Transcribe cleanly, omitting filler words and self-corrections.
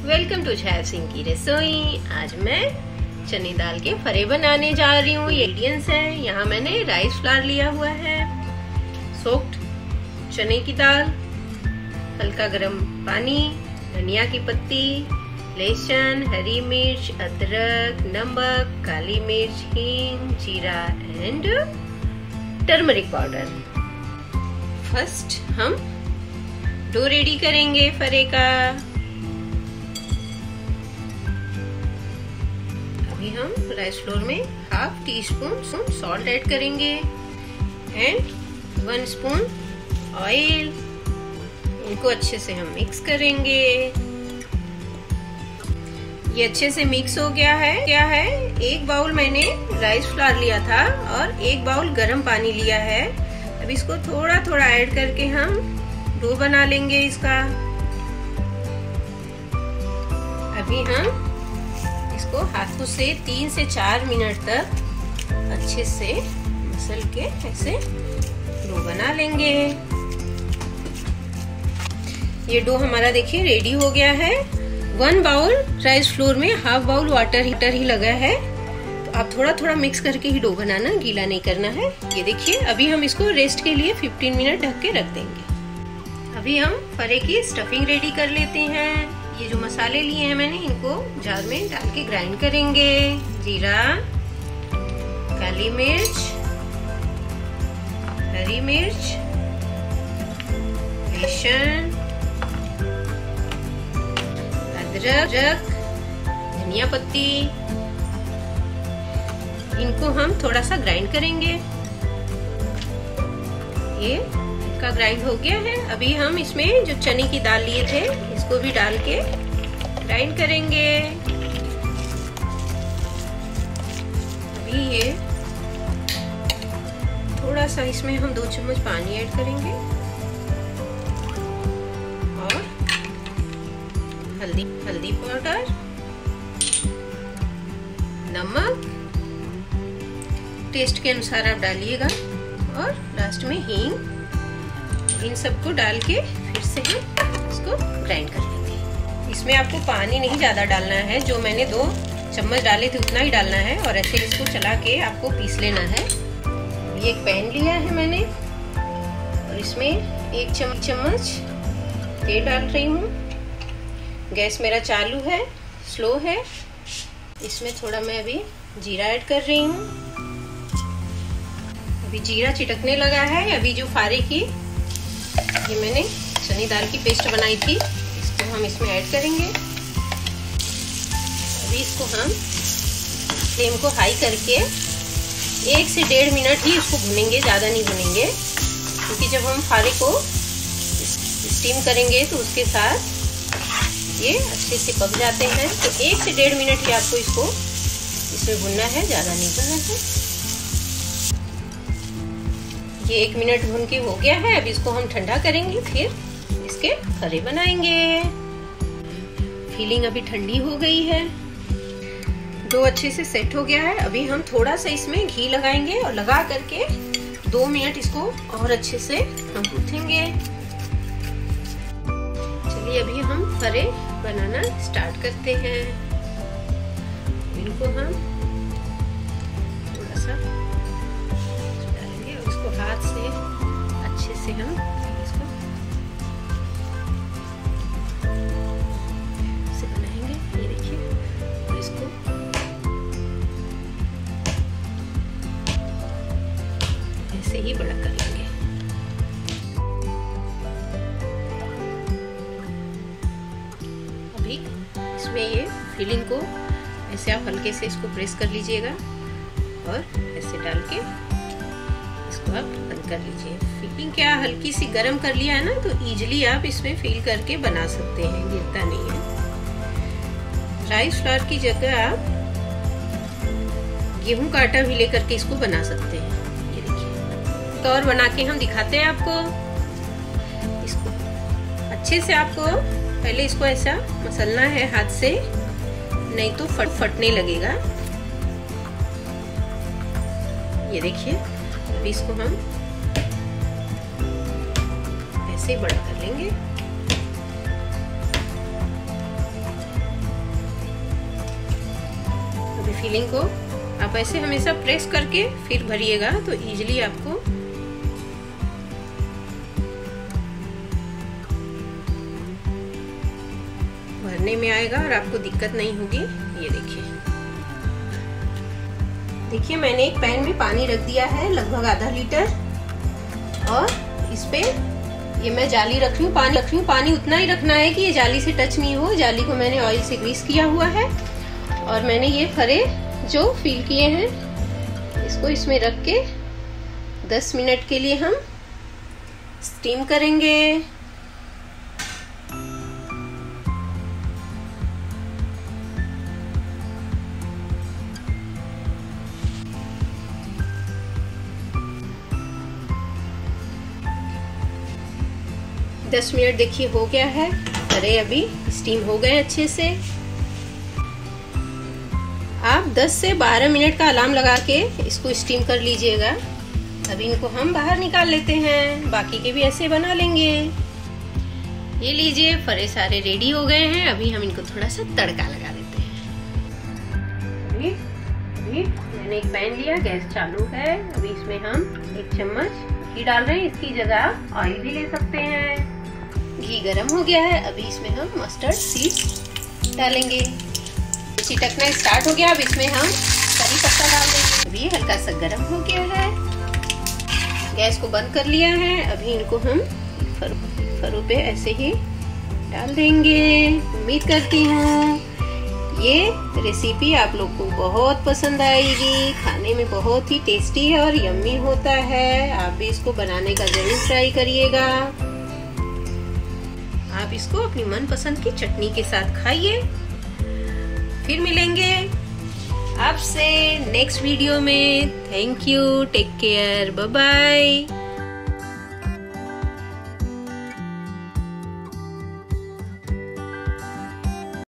Welcome to छाया सिंह की रसोई। आज मैं चने दाल के फरे बनाने जा रही हूँ। ये इंग्रेडिएंट्स है। यहाँ मैंने राइस फ्लावर लिया हुआ है, सोक्ड चने की दाल, हल्का गरम पानी, धनिया की पत्ती, लहसुन, हरी मिर्च, अदरक, नमक, काली मिर्च, हींग, जीरा एंड टर्मरिक पाउडर। फर्स्ट हम डो रेडी करेंगे फरे का। अभी हम राइस फ्लोर में half tea spoon salt add करेंगे एंड 1 स्पून ऑयल। इनको अच्छे से हम मिक्स करेंगे। ये अच्छे से मिक्स हो गया है। क्या है, 1 बाउल मैंने राइस फ्लावर लिया था और 1 बाउल गर्म पानी लिया है। अब इसको थोड़ा थोड़ा ऐड करके हम डो बना लेंगे इसका। अभी हम इसको हाथों से 3 से 4 मिनट तक अच्छे से मसल के ऐसे डो बना लेंगे। ये डो हमारा देखिए रेडी हो गया है। 1 बाउल राइस फ्लोर में हाफ बाउल वाटर ही लगा है, तो आप थोड़ा थोड़ा मिक्स करके ही डो बनाना, गीला नहीं करना है। ये देखिए, अभी हम इसको रेस्ट के लिए 15 मिनट ढक के रख देंगे। अभी हम फरे की स्टफिंग रेडी कर लेते हैं। ये जो मसाले लिए हैं मैंने, इनको जार में डाल के ग्राइंड करेंगे। जीरा, काली मिर्च, हरी मिर्च, लहसुन, अदरक, धनिया पत्ती, इनको हम थोड़ा सा ग्राइंड करेंगे। ये का ग्राइंड हो गया है। अभी हम इसमें जो चने की दाल लिए थे इसको भी डाल के ग्राइंड करेंगे। अभी ये थोड़ा सा इसमें हम 2 चम्मच पानी ऐड करेंगे और हल्दी पाउडर, नमक टेस्ट के अनुसार आप डालिएगा और लास्ट में हींग। इन सबको डाल के फिर से हम इसको ग्राइंड कर लेंगे। इसमें आपको पानी नहीं ज़्यादा डालना है, जो मैंने 2 चम्मच डाले थे उतना ही डालना है और ऐसे इसको चला के आपको पीस लेना है। ये एक पैन लिया है मैंने और इसमें 1 चम्मच तेल डाल रही हूँ। गैस मेरा चालू है, स्लो है। इसमें थोड़ा मैं अभी जीरा ऐड कर रही हूँ। अभी जीरा चिटकने लगा है। अभी जो फारे की ये मैंने चने दाल की पेस्ट बनाई थी, इसको हम इसमें ऐड करेंगे। अभी इसको हम फ्लेम को हाई करके 1 से 1.5 मिनट ही इसको भुनेंगे, ज़्यादा नहीं भुनेंगे, क्योंकि जब हम फारे को स्टीम करेंगे तो उसके साथ ये अच्छे से पक जाते हैं। तो 1 से 1.5 मिनट ही आपको इसको इसमें भुनना है, ज़्यादा नहीं भुनना है। ये 1 मिनट भून के हो गया है। अब इसको हम ठंडा करेंगे, फिर इसके फरे बनाएंगे। फिलिंग अभी ठंडी हो गई है, डो अच्छे से सेट हो गया है। अभी हम थोड़ा सा इसमें घी लगाएंगे और लगा करके 2 मिनट इसको और अच्छे से हम गूंथेंगे। चलिए अभी हम फरे बनाना स्टार्ट करते हैं। इनको हम थोड़ा सा हाथ से अच्छे से हम इसको ऐसे बनाएंगे। ये देखिए, और इसको ऐसे ही बड़ा कर लेंगे। अभी इसमें ये फिलिंग को ऐसे आप हल्के से इसको प्रेस कर लीजिएगा और ऐसे डाल के इसको आप बंद कर लीजिए। फिलिंग क्या हल्की सी गरम कर लिया है ना, तो इजीली आप इसमें फिल करके बना सकते हैं, गिरता नहीं है। राइस फ्लावर की जगह आप गेहूं का आटा भी लेकर के इसको बना सकते हैं। ये देखिए, तो और बना के हम दिखाते हैं आपको। इसको अच्छे से आपको पहले इसको ऐसा मसलना है हाथ से, नहीं तो फटने लगेगा। ये देखिए, इसको हम ऐसे बड़ा कर लेंगे। ये फिलिंग को आप ऐसे हमेशा प्रेस करके फिर भरिएगा तो इजीली आपको भरने में आएगा और आपको दिक्कत नहीं होगी। ये देखिए मैंने एक पैन में पानी रख दिया है लगभग आधा लीटर, और इस पे ये मैं जाली रख रही हूँ। पानी उतना ही रखना है कि ये जाली से टच नहीं हो। जाली को मैंने ऑयल से ग्रीस किया हुआ है और मैंने ये फरे जो फिल किए हैं इसको इसमें रख के 10 मिनट के लिए हम स्टीम करेंगे। दस मिनट देखिए हो गया है। अरे अभी स्टीम हो गए अच्छे से। आप 10 से 12 मिनट का अलार्म लगा के इसको स्टीम कर लीजिएगा। अभी इनको हम बाहर निकाल लेते हैं, बाकी के भी ऐसे बना लेंगे। ये लीजिए फरे सारे रेडी हो गए हैं। अभी हम इनको थोड़ा सा तड़का लगा देते हैं। अभी मैंने एक पैन लिया, गैस चालू है। अभी इसमें हम 1 चम्मच घी डाल रहे हैं। इसकी जगह ऑयल भी ले सकते हैं। घी गरम हो गया है। अभी इसमें हम मस्टर्ड सीड्स डालेंगे। चिटकना स्टार्ट हो गया। अब इसमें हम करी पत्ता डाल देंगे। अभी हल्का सा गरम हो गया है। गैस को बंद कर लिया है। अभी इनको हम फरों पे ऐसे ही डाल देंगे। उम्मीद करती हूँ ये रेसिपी आप लोग को बहुत पसंद आएगी। खाने में बहुत ही टेस्टी है और यम्मी होता है। आप भी इसको बनाने का जरूर ट्राई करिएगा। आप इसको अपनी मनपसंद की चटनी के साथ खाइए। फिर मिलेंगे आपसे नेक्स्ट वीडियो में। Thank you, take care, bye bye.